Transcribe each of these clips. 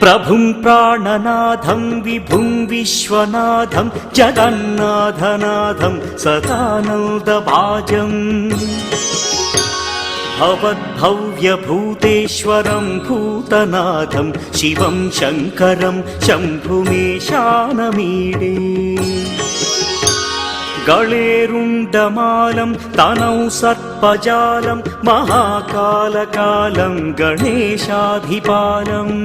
प्रभुं प्राणनाथं विभुं विश्वनाथं जगन्नाथनाथं सदानन्दभाजम् भवद्भव्यभूतेश्वरं भूतनाथं शिवं शङ्करं शम्भुमीशानमीडे गळेरुण्डमालं तनौ सर्पजालं महाकालकालं गणेशाधिपालम्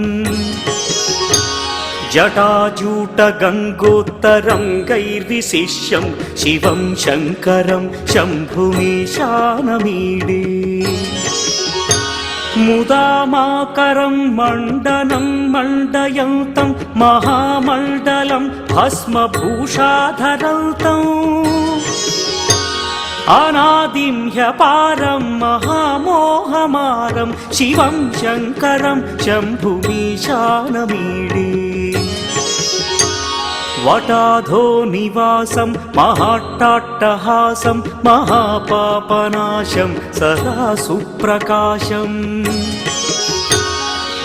जटाजूटगङ्गोत्तरङ्गैर्विशिष्यं शिवं शङ्करं शम्भुमीशानमीडे मुदामाकरं मण्डनं मण्डयन्तं महामण्डलं भस्मभूषाधरन्तम् अनादिं ह्यपारं महामोहमारं शिवं शङ्करं शम्भुमीशानमीडे वटाधो निवासं महाट्टाट्टहासं महापापनाशं सदा सुप्रकाशम्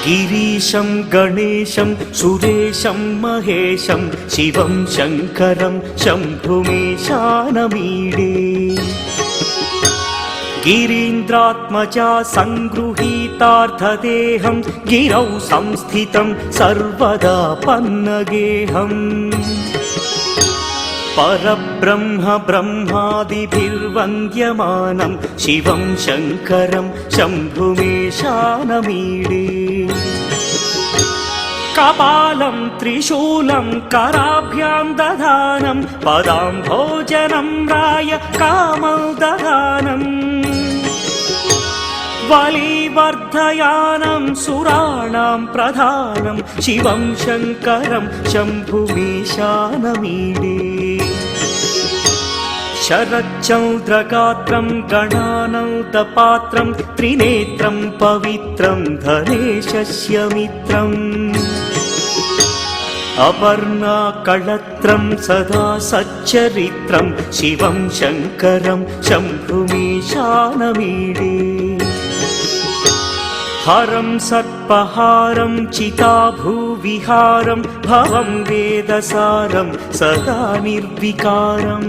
गिरीशं गणेशं सुरेशं महेशं शिवं शङ्करं शम्भुमीशानमीडे गिरीन्द्रात्मजा सङ्गृहीतार्थदेहं गिरौ संस्थितं सर्वदा पन्नगेहम् परब्रह्म ब्रह्मादिभिर्वन्द्यमानं शिवं शङ्करं शम्भुमीशानमीडे कपालं त्रिशूलं कराभ्यां दधानं पदाम्भोजनं राय कामोदधानम् बलिवर्धयानं सुराणां प्रधानं शिवं शङ्करं शम्भुमीशानमीडे शरच्चन्द्रगात्रं गणानन्दपात्रं त्रिनेत्रं पवित्रं धनेशस्य मित्रम् अपर्णाकळत्रं सदा सच्चरित्रं शिवं शङ्करं शम्भुमीशानमीडे हरं सर्पहारं चिताभूविहारं भवं वेदसारं सदा निर्विकारम्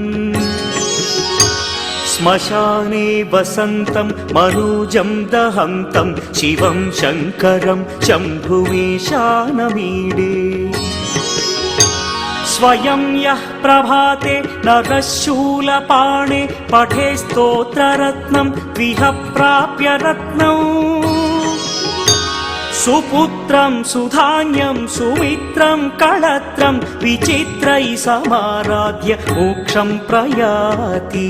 श्मशाने वसन्तं मनोजं दहन्तं शिवं शङ्करं शम्भुमीशानमीडे स्वयं यः प्रभाते नरः शूलपाणे पठे स्तोत्ररत्नं द्विह प्राप्य रत्नम् सुपुत्रं सुधान्यं सुमित्रं कळत्रं विचित्रैः समाराध्य मोक्षं प्रयाति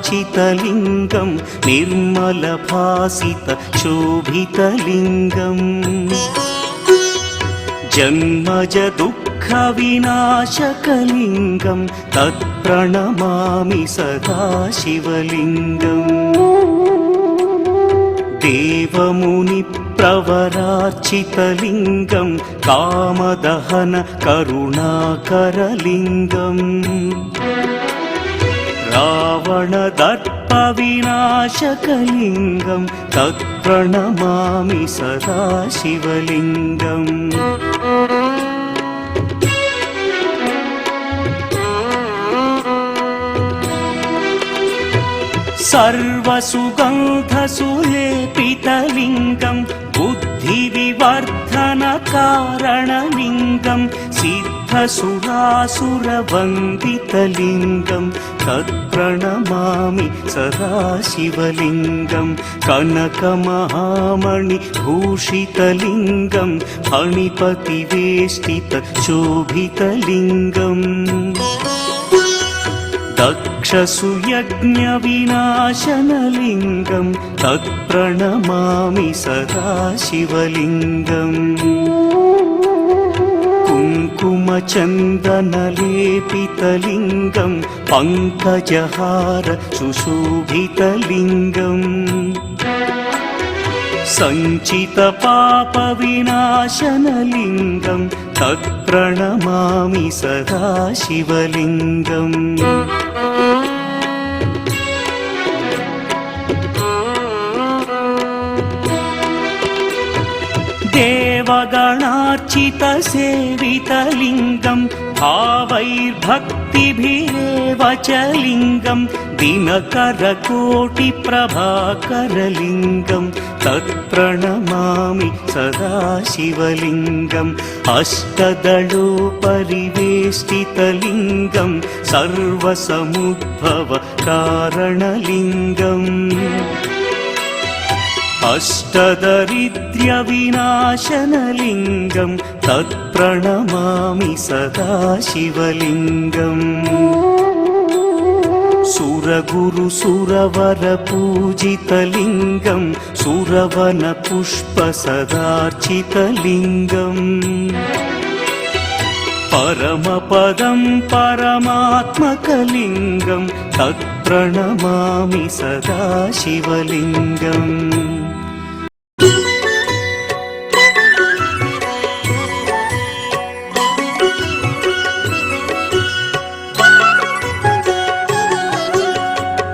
ब्रह्ममुरारिसुरार्चितलिङ्गं निर्मलभासितशोभितलिङ्गम् जन्मजदुःखविनाशकलिङ्गं तत्प्रणमामि सदा शिवलिङ्गम् देवमुनिप्रवरार्चितलिङ्गं कामदहन करुणाकरलिङ्गम् रावणदर्पविनाशकलिङ्गं तत्प्रणमामि सदा शिवलिङ्गम् सर्वसुगन्धसुलेपितलिङ्गं बुद्धिविवर्धनकारणलिङ्गं सिद्धसुरासुरवन्दितलिङ्गं तत्प्रणमामि सदा शिवलिङ्गं कनकमहामणिभूषितलिङ्गं फणिपतिवेष्टितशोभितलिङ्गम् दक्षसुयज्ञविनाशनलिङ्गं तत्प्रणमामि सदा शिवलिङ्गम् कुङ्कुमचन्दनलेपितलिङ्गं पङ्कजहार सुशोभितलिङ्गम् सञ्चितपापविनाशनलिङ्गं तत्प्रणमामि सदा शिवलिङ्गम् देवगणार्चितसेवितलिङ्गं भावैर्भक्तिभिरेव च लिङ्गं दिनकरकोटिप्रभाकरलिङ्गं तत्प्रणमामि सदा शिवलिङ्गम् अष्टदलोपरिवेष्टितलिङ्गं सर्वसमुद्भवकारणलिङ्गम् अष्टदरिद्र्यविनाशनलिङ्गं तत्प्रणमामि सदा शिवलिङ्गम् सुरगुरुसुरवरपूजितलिङ्गं सुरवनपुष्पसदार्चितलिङ्गम् परमपदं परमात्मकलिङ्गं तत्प्रणमामि सदा शिवलिङ्गम्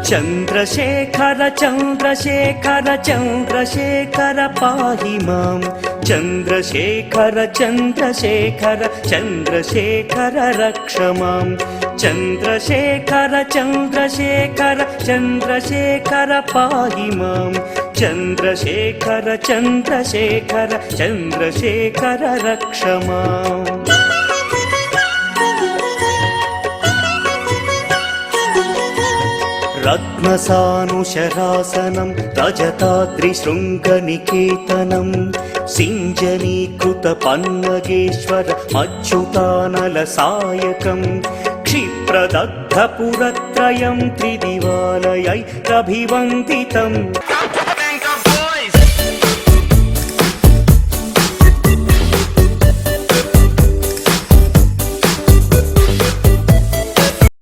चन्द्रशेखर चन्द्रशेखर चन्द्रशेखर पाहि मां चन्द्रशेखर चन्द्रशेखर चन्द्रशेखर रक्ष मां चन्द्रशेखर चन्द्रशेखर चन्द्रशेखर पाहि मां चन्द्रशेखर चन्द्रशेखर चन्द्रशेखर रक्ष माम् रत्नसानुशरासनं रजताद्रिशृङ्गनिकेतनं सिञ्जनीकृतपन्नगेश्वर मच्युतानलसायकं क्षिप्रदग्धपुरत्रयं त्रिदिवालयैरभिवन्दितम्